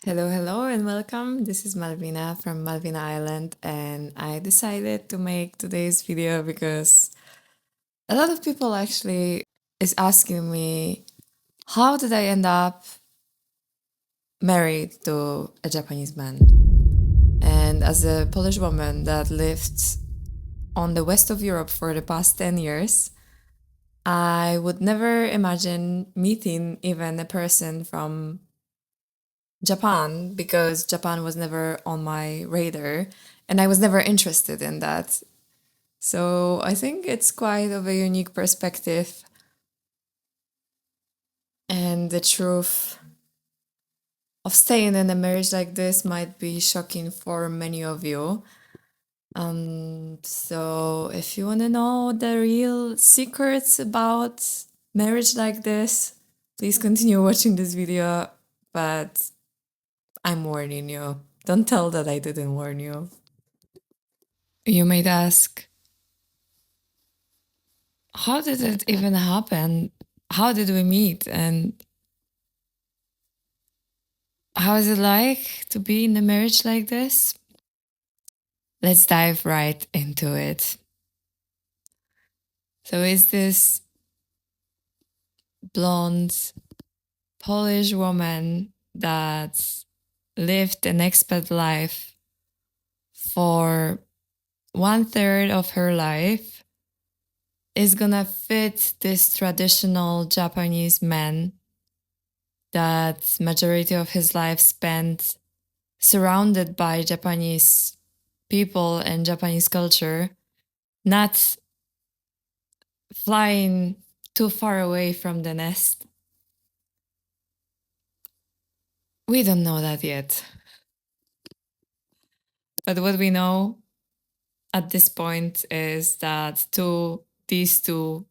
Hello, hello, and welcome. This is Malvina from Malvina Island, and I decided to make today's video because a lot of people actually is asking me, how did I end up married to a Japanese man? And as a Polish woman that lived on the west of Europe for the past 10 years, I would never imagine meeting even a person from Japan because Japan was never on my radar and I was never interested in that. So I think it's quite of a unique perspective, and the truth of staying in a marriage like this might be shocking for many of you. So if you want to know the real secrets about marriage like this, please continue watching this video. But I'm warning you. Don't tell that I didn't warn you. You might ask, how did it even happen? How did we meet? And how is it like to be in a marriage like this? Let's dive right into it. So, is this blonde Polish woman that lived an expat life for 1/3 of her life is gonna fit this traditional Japanese man that majority of his life spent surrounded by Japanese people and Japanese culture, not flying too far away from the nest? We don't know that yet. But what we know at this point is that these two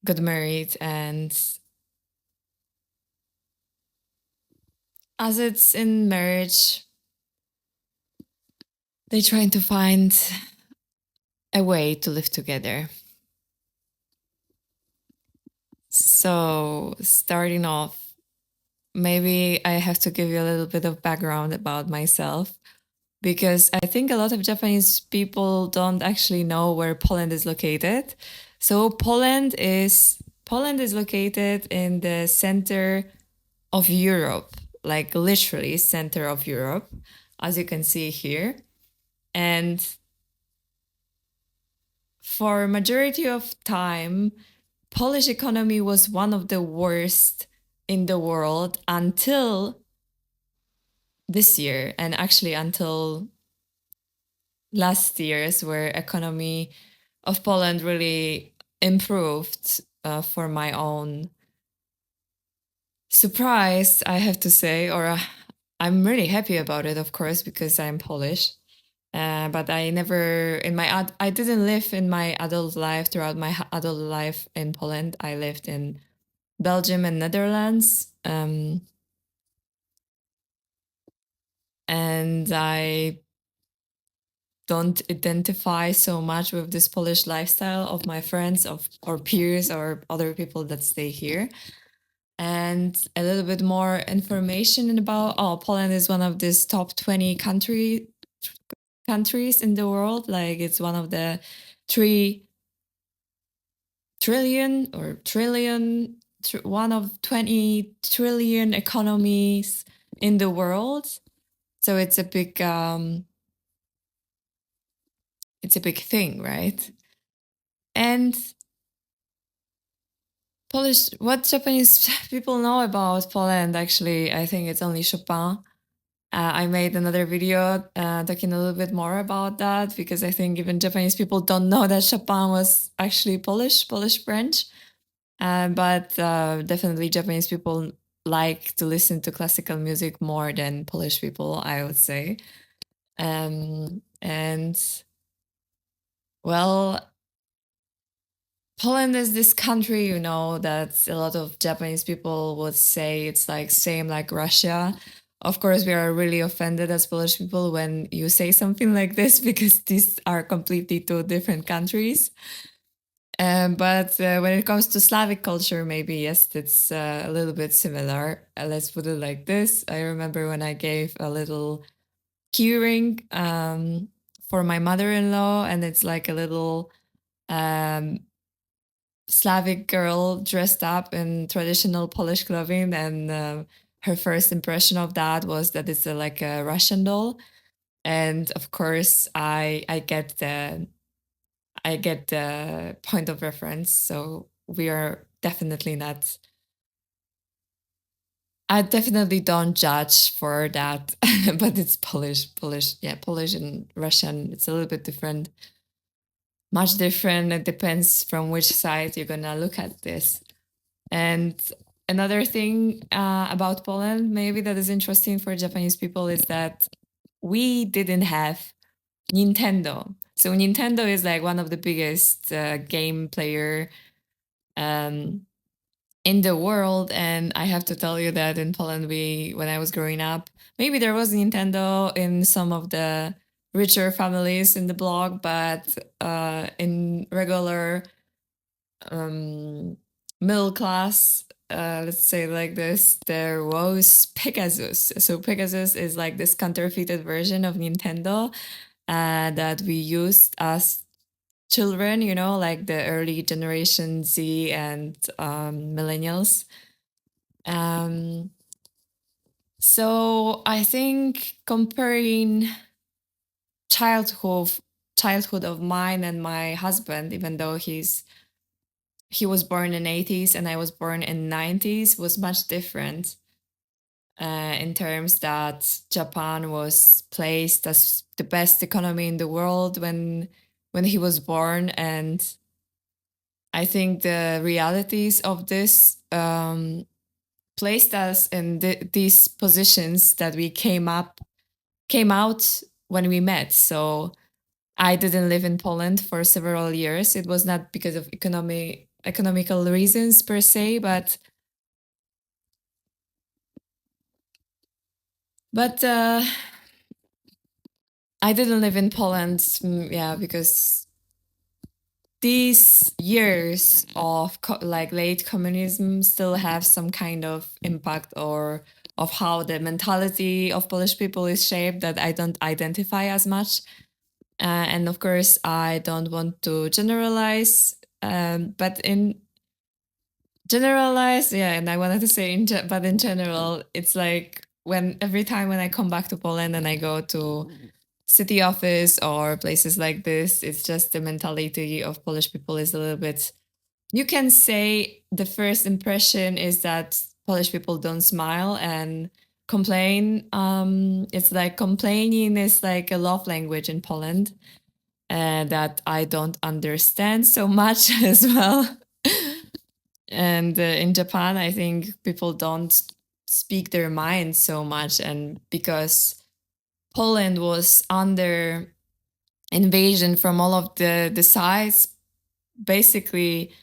got married, and as it's in marriage, they're trying to find a way to live together. So, starting off, maybe I have to give you a little bit of background about myself because I think a lot of Japanese people don't actually know where Poland is located. So Poland is located in the center of Europe, like literally center of Europe, as you can see here. And for majority of time, Polish economy was one of the worst in the world until this year, and actually until last year's, where economy of Poland really improved, for my own surprise, I have to say, or I'm really happy about it, of course, because I'm Polish. But I never, I didn't live in my adult life, throughout my adult life in Poland. I lived in Belgium and Netherlands. And I don't identify so much with this Polish lifestyle of my friends or peers or other people that stay here. And a little bit more information about, Poland is one of these top 20 countries in the world. Like, it's one of the 1 of 20 trillion economies in the world. So it's a big thing, right? And what Japanese people know about Poland, actually, I think it's only Chopin. I made another video talking a little bit more about that, because I think even Japanese people don't know that Chopin was actually Polish French. But definitely Japanese people like to listen to classical music more than Polish people, I would say. And well, Poland is this country, that a lot of Japanese people would say it's like same like Russia. Of course, we are really offended as Polish people when you say something like this because these are completely two different countries. But when it comes to Slavic culture, maybe yes, it's a little bit similar. Let's put it like this. I remember when I gave a little keyring for my mother-in-law, and it's like a little um, Slavic girl dressed up in traditional Polish clothing, and her first impression of that was that it's like a Russian doll. And of course, I get the point of reference. So we are definitely not. I definitely don't judge for that, but it's Polish, yeah, Polish and Russian. It's a little bit different, much different. It depends from which side you're gonna look at this. And another thing about Poland, maybe that is interesting for Japanese people, is that we didn't have Nintendo. So Nintendo is like one of the biggest game player um, in the world, and I have to tell you that in Poland, we when I was growing up, maybe there was Nintendo in some of the richer families in the block, but in regular um, middle class, let's say like this, there was Pegasus. So Pegasus is like this counterfeited version of Nintendo that we used as children, you know, like the early generation Z and millennials. Um, so I think comparing childhood childhood of mine and my husband, even though he was born in 80s and I was born in 90s, was much different in terms that Japan was placed as the best economy in the world when he was born, and I think the realities of this placed us in these positions that we came out when we met. So I didn't live in Poland for several years. It was not because of economical reasons per se, but I didn't live in Poland, yeah, because these years of like late communism still have some kind of impact or of how the mentality of Polish people is shaped that I don't identify as much. And of course, I don't want to generalize, but in generalize, yeah, and I wanted to say, but in general, it's like when every time when I come back to Poland and I go to city office or places like this, it's just the mentality of Polish people is a little bit. You can say the first impression is that Polish people don't smile and complain. It's like complaining is like a love language in Poland that I don't understand so much as well. And in Japan, I think people don't speak their mind so much. And because Poland was under invasion from all of the sides, basically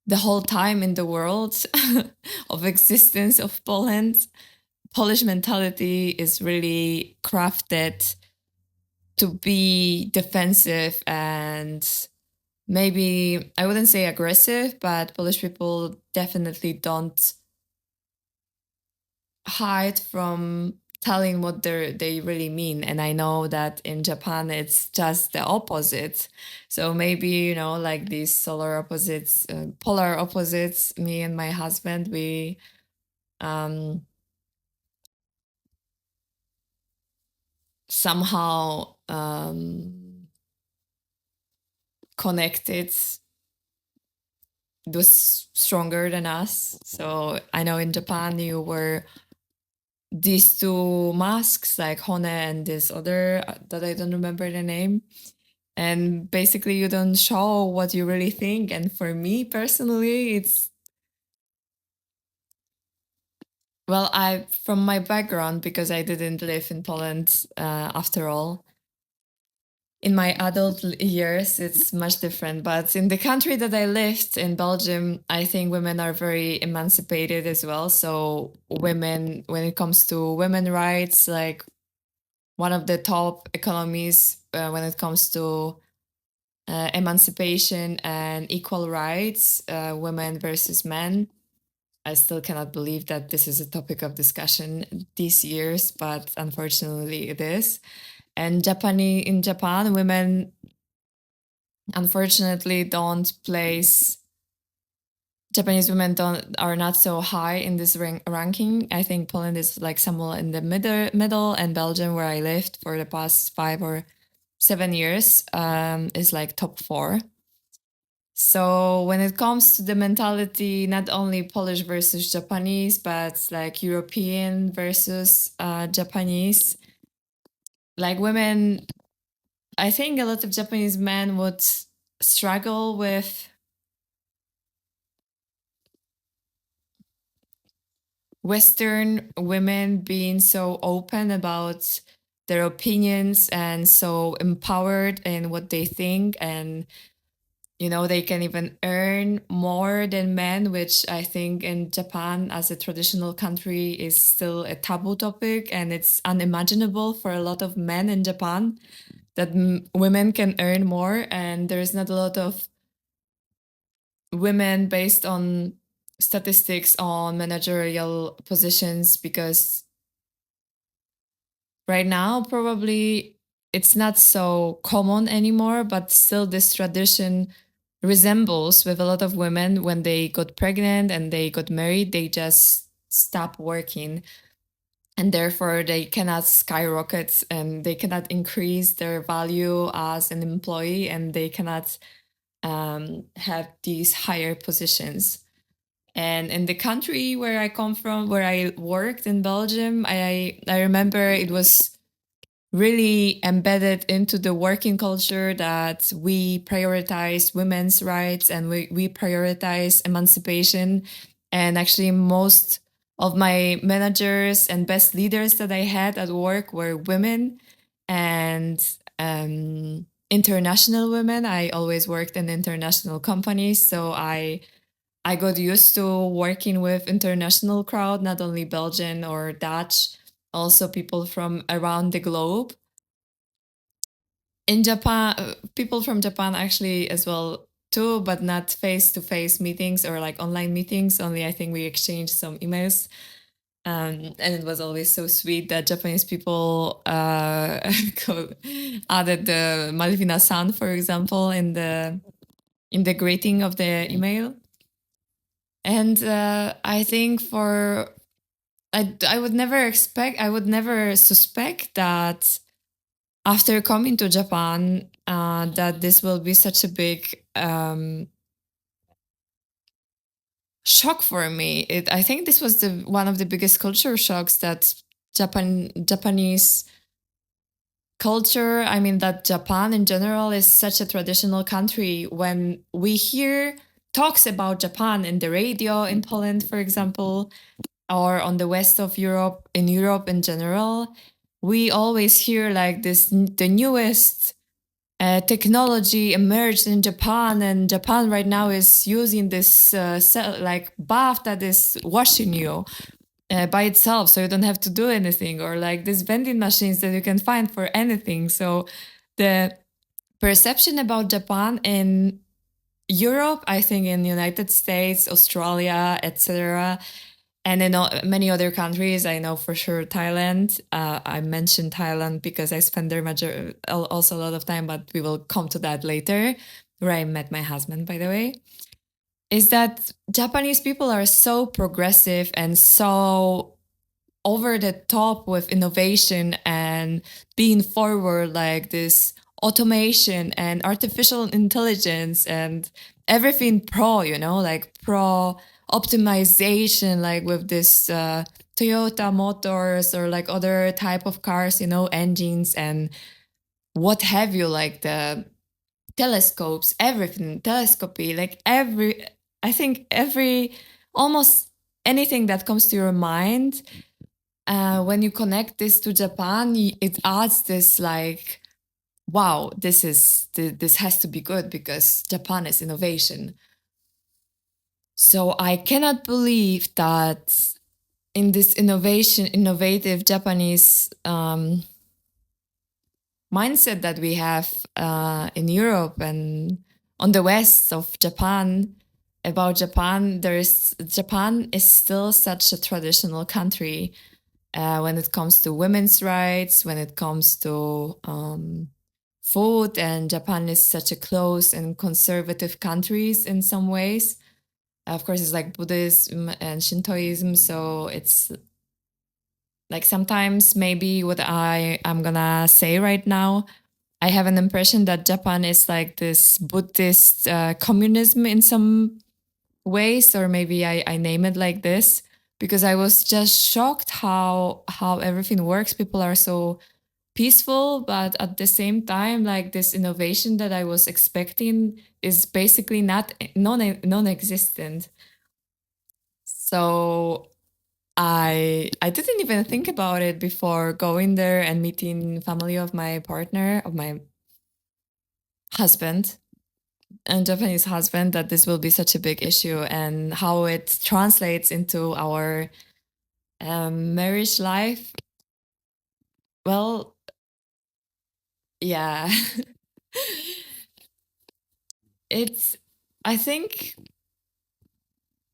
the whole time in the world of existence of Poland, Polish mentality is really crafted to be defensive and maybe I wouldn't say aggressive, but Polish people definitely don't hide from telling what they really mean. And I know that in Japan it's just the opposite. So maybe, you know, like these solar opposites, polar opposites, me and my husband, we um somehow connected was stronger than us. So I know in Japan you were these two masks like Hone and this other that I don't remember the name. And basically you don't show what you really think. And for me personally, it's well, I from my background because I didn't live in Poland after all. In my adult years, it's much different. But in the country that I lived in Belgium, I think women are very emancipated as well. So women, when it comes to women rights, like one of the top economies when it comes to emancipation and equal rights, women versus men. I still cannot believe that this is a topic of discussion these years, but unfortunately it is. And in Japan, women unfortunately don't place Japanese women don't are not so high in this ranking. I think Poland is like somewhere in the middle, and Belgium, where I lived for the past 5 or 7 years, is like top 4. So when it comes to the mentality, not only Polish versus Japanese, but like European versus Japanese, like women, I think a lot of Japanese men would struggle with Western women being so open about their opinions and so empowered in what they think, and they can even earn more than men, which I think in Japan as a traditional country is still a taboo topic, and it's unimaginable for a lot of men in Japan that women can earn more, and there's not a lot of women based on statistics on managerial positions, because right now probably it's not so common anymore, but still this tradition resembles with a lot of women. When they got pregnant and they got married, they just stop working, and therefore they cannot skyrocket and they cannot increase their value as an employee, and they cannot have these higher positions. And in the country where I come from, where I worked in Belgium, I remember it was really embedded into the working culture that we prioritize women's rights, and we prioritize emancipation. And actually, most of my managers and best leaders that I had at work were women, and international women. I always worked in international companies, so I got used to working with international crowd, not only Belgian or Dutch, also people from around the globe. In Japan, people from Japan actually as well too, but not face-to-face meetings or like online meetings. Only I think we exchanged some emails. And it was always so sweet that Japanese people added the Malvina-san, for example, in the greeting of the email. And I think I would never suspect that after coming to Japan, that this will be such a big shock for me. I think this was one of the biggest culture shocks that Japanese culture. I mean, that Japan in general is such a traditional country. When we hear talks about Japan in the radio in Poland, for example, or on the west of Europe, in Europe in general, we always hear like the newest technology emerged in Japan, and Japan right now is using this like bath that is washing you by itself, so you don't have to do anything, or like these vending machines that you can find for anything. So the perception about Japan in Europe, I think in the United States, Australia, etc., and in many other countries, I know for sure Thailand. I mentioned Thailand because I spent there also a lot of time, but we will come to that later, where I met my husband, by the way. Is that Japanese people are so progressive and so over the top with innovation and being forward, like this automation and artificial intelligence and everything like pro optimization, like with this Toyota Motors or like other type of cars, engines and what have you, like the telescopes, everything, telescopy, like I think almost anything that comes to your mind. When you connect this to Japan, it adds this like, wow, this has to be good because Japan is innovation. So I cannot believe that in this innovative Japanese mindset that we have in Europe and on the west of Japan about Japan. Japan is still such a traditional country when it comes to women's rights, when it comes to food, and Japan is such a close and conservative countries in some ways. Of course, it's like Buddhism and Shintoism, so it's like sometimes maybe what I'm gonna say right now, I have an impression that Japan is like this Buddhist communism in some ways, or maybe I name it like this because I was just shocked how everything works. People are so peaceful, but at the same time, like this innovation that I was expecting is basically not non-existent. So I didn't even think about it before going there and meeting family of my partner, of my husband and Japanese husband, that this will be such a big issue and how it translates into our marriage life. Well, yeah, it's, I think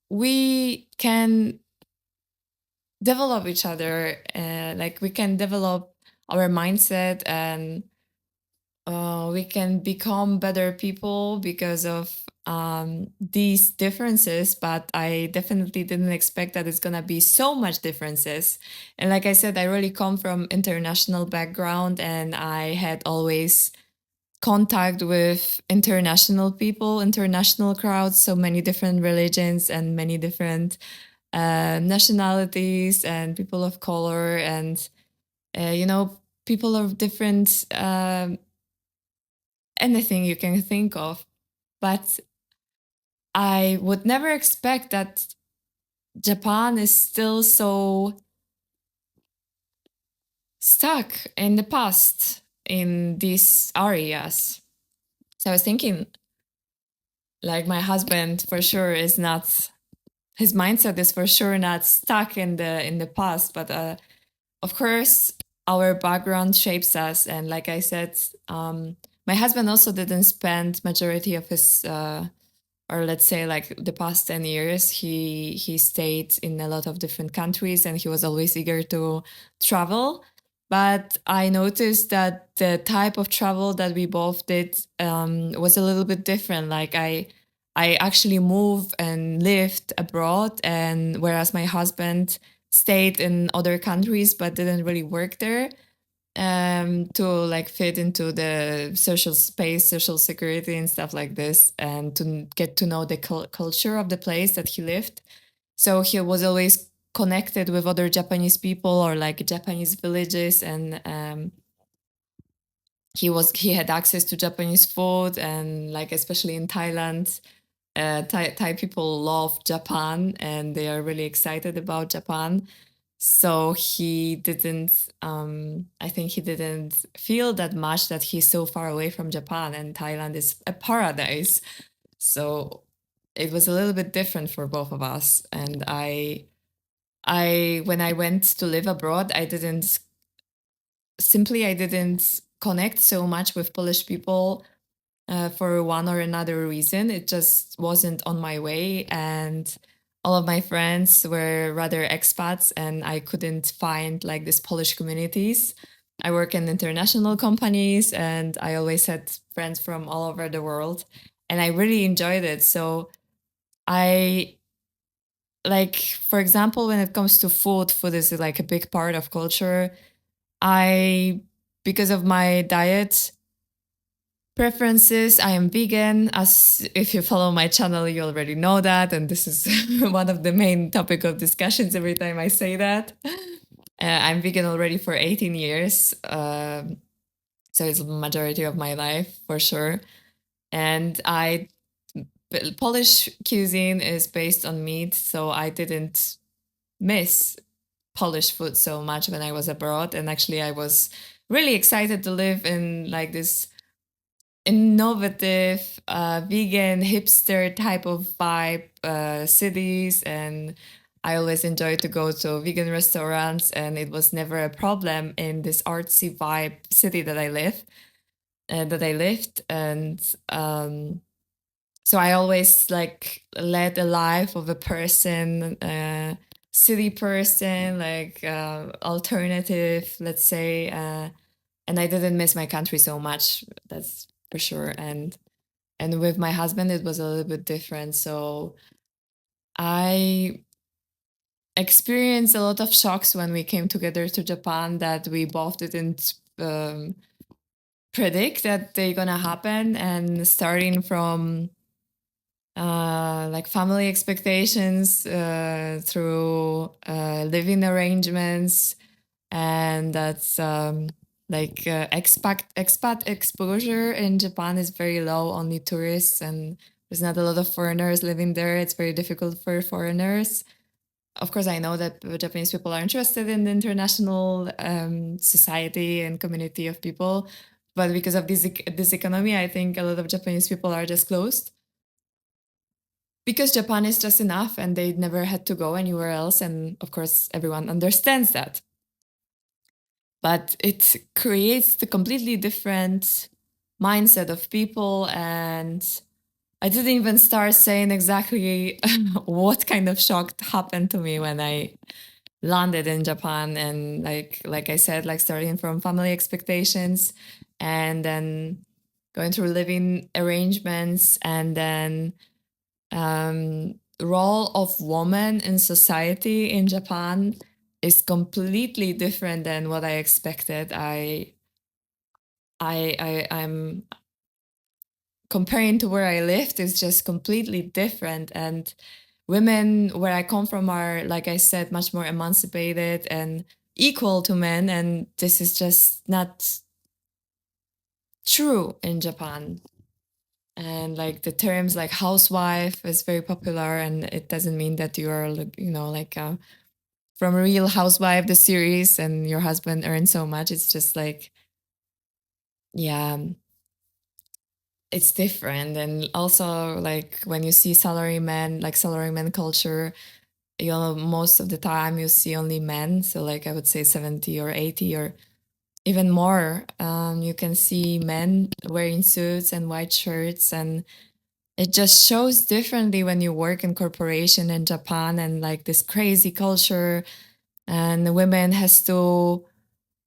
we can develop each other, like we can develop our mindset and we can become better people because of these differences, but I definitely didn't expect that it's gonna be so much differences. And like I said, I really come from international background and I had always contact with international people, international crowds, so many different religions and many different nationalities and people of color and people of different anything you can think of. But I would never expect that Japan is still so stuck in the past in these areas. So I was thinking, like, my husband for sure is not, his mindset is for sure not stuck in the past, but of course our background shapes us. And like I said, my husband also didn't spend majority of his or let's say like the past 10 years, he stayed in a lot of different countries and he was always eager to travel. But I noticed that the type of travel that we both did was a little bit different. Like I actually moved and lived abroad, and whereas my husband stayed in other countries but didn't really work there to like fit into the social space, social security, and stuff like this, and to get to know the culture of the place that he lived. So he was always connected with other Japanese people or like Japanese villages, and he had access to Japanese food, and like especially in Thailand. Thai people love Japan and they are really excited about Japan. So he didn't, I think he didn't feel that much that he's so far away from Japan and Thailand is a paradise. So it was a little bit different for both of us. And when I went to live abroad, I didn't connect so much with Polish people for one or another reason. It just wasn't on my way. And all of my friends were rather expats, and I couldn't find like these Polish communities. I work in international companies, and I always had friends from all over the world, and I really enjoyed it. So I like, for example, when it comes to food is like a big part of culture. I, because of my diet, preferences, I am vegan. As if you follow my channel, you already know that, and this is one of the main topic of discussions every time I say that. I'm vegan already for 18 years, so it's the majority of my life for sure. And Polish cuisine is based on meat, so I didn't miss Polish food so much when I was abroad. And actually, I was really excited to live in like this innovative vegan hipster type of vibe cities, and I always enjoyed to go to vegan restaurants, and it was never a problem in this artsy vibe city that I lived. And so I always like led a life of a person, city person, like alternative, let's say. And I didn't miss my country so much. That's for sure. And with my husband, it was a little bit different. So I experienced a lot of shocks when we came together to Japan that we both didn't predict that they're gonna happen. And starting from like family expectations through living arrangements, and that's like expat exposure in Japan is very low, only tourists, and there's not a lot of foreigners living there. It's very difficult for foreigners. Of course, I know that Japanese people are interested in the international society and community of people, but because of this economy, I think a lot of Japanese people are just closed because Japan is just enough and they never had to go anywhere else. And of course, everyone understands that. But it creates the completely different mindset of people. And I didn't even start saying exactly what kind of shock happened to me when I landed in Japan. And like I said, like starting from family expectations and then going through living arrangements, and then role of woman in society in Japan is completely different than what I expected. I'm comparing to where I lived is just completely different. And women where I come from are, like I said, much more emancipated and equal to men. And this is just not true in Japan. And like the terms like housewife is very popular, and it doesn't mean that you are, like from Real Housewife, the series, and your husband earns so much. It's just like, yeah, it's different. And also, like when you see salarymen, like salaryman culture, most of the time you see only men. So like I would say 70 or 80 or even more. You can see men wearing suits and white shirts, and it just shows differently when you work in corporation in Japan, and like this crazy culture, and the women has to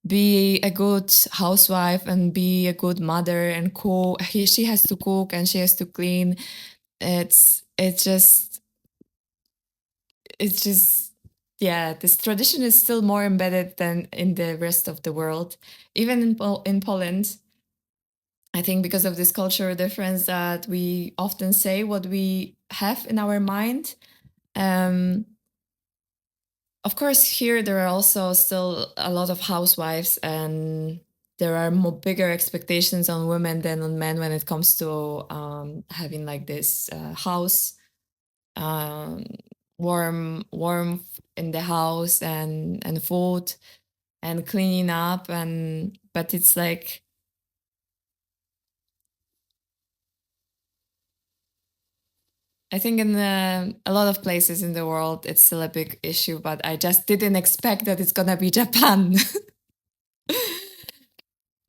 be a good housewife and be a good mother and cook. She has to cook and she has to clean. It's just yeah, this tradition is still more embedded than in the rest of the world. Even in Poland, I think because of this cultural difference that we often say what we have in our mind. Um, of course, here there are also still a lot of housewives, and there are more bigger expectations on women than on men when it comes to having like this house, um, warmth in the house, and food and cleaning up. And but it's like, I think in a lot of places in the world, it's still a big issue, but I just didn't expect that it's gonna be Japan.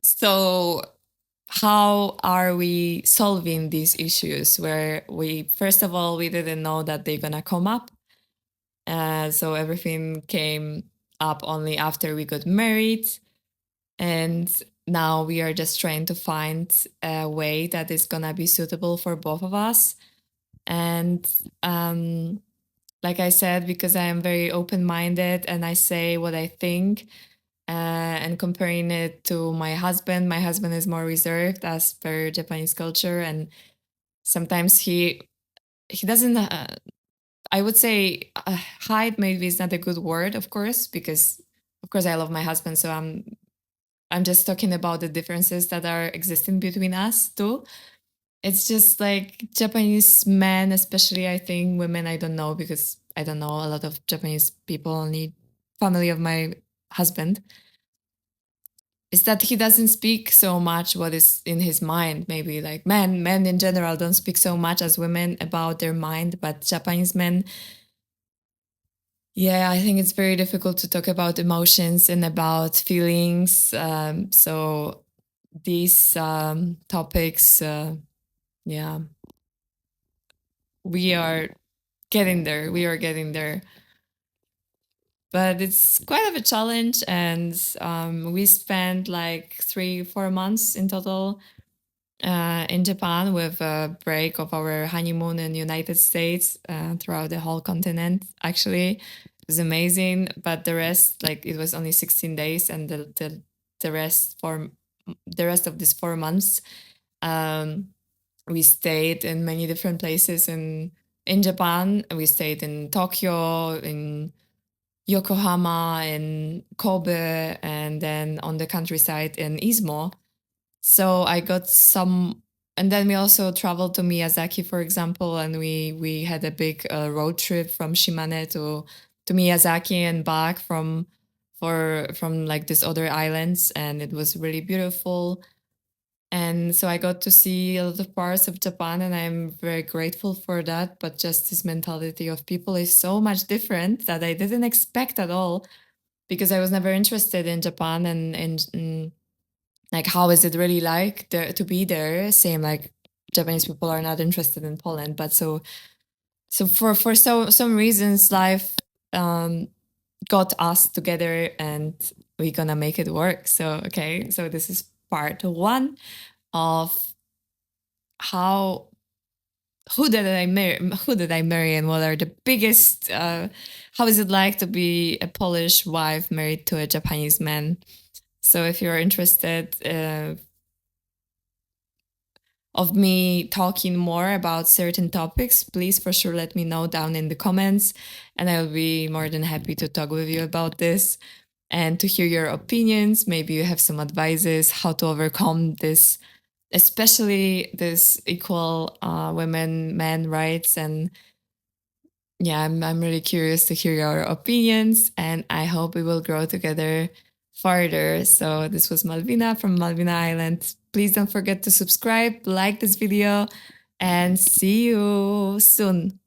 So, how are we solving these issues where we, first of all, we didn't know that they're gonna come up? So, everything came up only after we got married. And now we are just trying to find a way that is gonna be suitable for both of us. And like I said, because I am very open minded and I say what I think, and comparing it to my husband is more reserved as per Japanese culture. And sometimes he doesn't, I would say, hide maybe is not a good word, of course, because of course I love my husband. So I'm just talking about the differences that are existing between us too. It's just like Japanese men, especially, I think women, I don't know, because I don't know a lot of Japanese people, only family of my husband, is that he doesn't speak so much what is in his mind. Maybe like men in general don't speak so much as women about their mind, but Japanese men, Yeah, I think it's very difficult to talk about emotions and about feelings. So these topics, yeah, we are getting there. We are getting there. But it's quite of a challenge. And we spent like 3, 4 months in total in Japan with a break of our honeymoon in the United States throughout the whole continent. Actually, it was amazing. But the rest, like it was only 16 days, and the rest for the rest of these 4 months, um, we stayed in many different places in Japan. We stayed in Tokyo, in Yokohama, in Kobe, and then on the countryside in Izumo. So I got some, and then we also traveled to Miyazaki, for example, and we had a big road trip from Shimane to Miyazaki and back from like these other islands, and it was really beautiful. And so I got to see a lot of parts of Japan, and I'm very grateful for that. But just this mentality of people is so much different that I didn't expect at all, because I was never interested in Japan and like how is it really like there to be there. Same like Japanese people are not interested in Poland, but so for some reasons life um got us together, and we're gonna make it work. So okay, so this is part one of how who did I marry, and what are the biggest how is it like to be a Polish wife married to a Japanese man. So if you're interested of me talking more about certain topics, please for sure let me know down in the comments, and I will be more than happy to talk with you about this and to hear your opinions. Maybe you have some advices how to overcome this, especially this equal women men rights. And yeah, I'm really curious to hear your opinions, and I hope we will grow together farther. So this was Malvina from Malvina Island. Please don't forget to subscribe, like this video, and see you soon.